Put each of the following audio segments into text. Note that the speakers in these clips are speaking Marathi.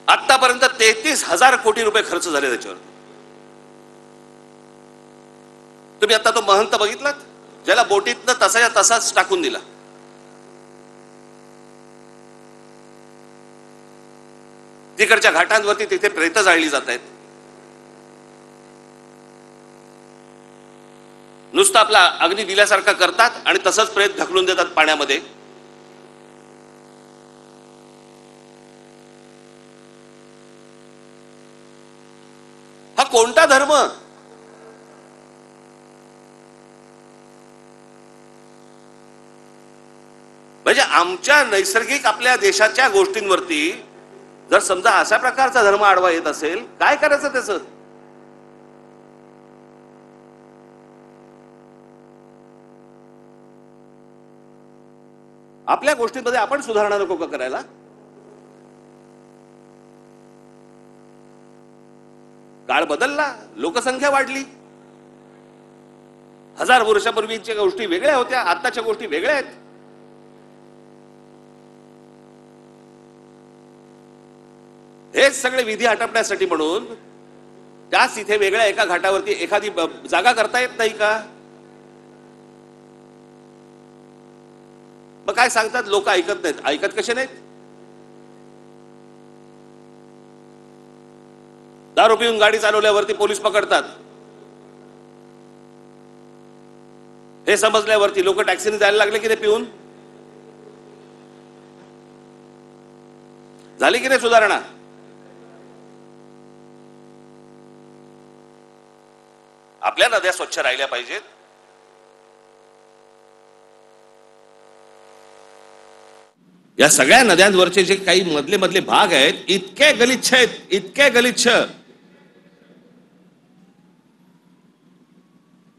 आतापर्यंत 33,000 कोटी रुपये खर्च झाले त्याच्यावर। तुम्ही आता तो महंत बघितलात, ज्याला बोटीतनं तसाच्या तसाच टाकून दिला। तिकडच्या घाटांवरती तिथे प्रेत जाळली जात आहेत। नुसतं आपला अग्नी दिल्यासारखा करतात आणि तसंच प्रेत ढकलून देतात पाण्यामध्ये। हा कोणता धर्म? म्हणजे आमच्या नैसर्गिक आपल्या देशाच्या गोष्टींवरती जर समजा अशा प्रकारचा धर्म आडवा येत असेल, काय करायचं त्याचं? आपल्या गोष्टींमध्ये आपण सुधारणा नको का करायला? काळ बदलला, लोकसंख्या वाढली, 1000 वर्षापूर्वीच्या गोष्टी वेगळ्या होत्या, आताच्या गोष्टी वेगळ्या आहेत। हेच सगळे विधी आटपण्यासाठी म्हणून त्याच इथे वेगळ्या एका घाटावरती एखादी जागा करता येत नाही का? मग काय सांगतात लोक? ऐकत नाहीत। ऐकत कसे नाहीत? दारू पिऊन गाडी चालवल्यावरती पोलीस पकडतात, हे समजल्यावरती लोक टॅक्सीने जायला लागले की नाही? पिऊन झाली की नाही सुधारणा? आपल्या नद्या स्वच्छ राहिल्या पाहिजेत। या सगळ्या नद्यांवरचे जे काही मधले मधले भाग आहेत, इतके गलिच्छ आहेत, इतके गलिच्छ।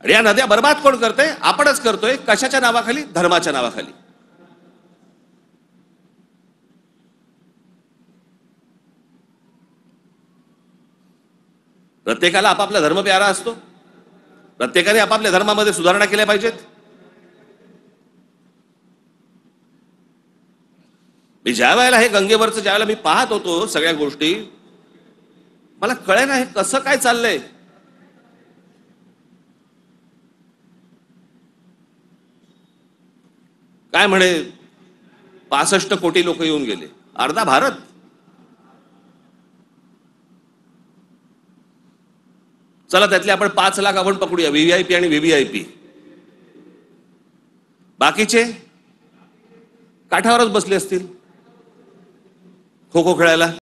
आणि या नद्या बर्बाद कोण करतोय? आपणच करतोय। कशाच्या नावाखाली? धर्माच्या नावाखाली। प्रत्येकाला आपापला धर्म प्यारा असतो, प्रत्येकाने आपापल्या धर्मामध्ये सुधारणा केल्या पाहिजेत। मी ज्या वेळेला हे गंगेवरचं ज्यावेळेला मी पाहत होतो सगळ्या गोष्टी, मला कळेना हे कसं काय चाललंय। काय म्हणे 65 कोटी लोक येऊन गेले, अर्धा भारत। चला त्यातले आपण 5 लाख आपण पकडूया, व्हीव्हीआयपी आणि व्हीव्हीआयपी। बाकीचे काठावरच बसले असतील खो खो खेळायला।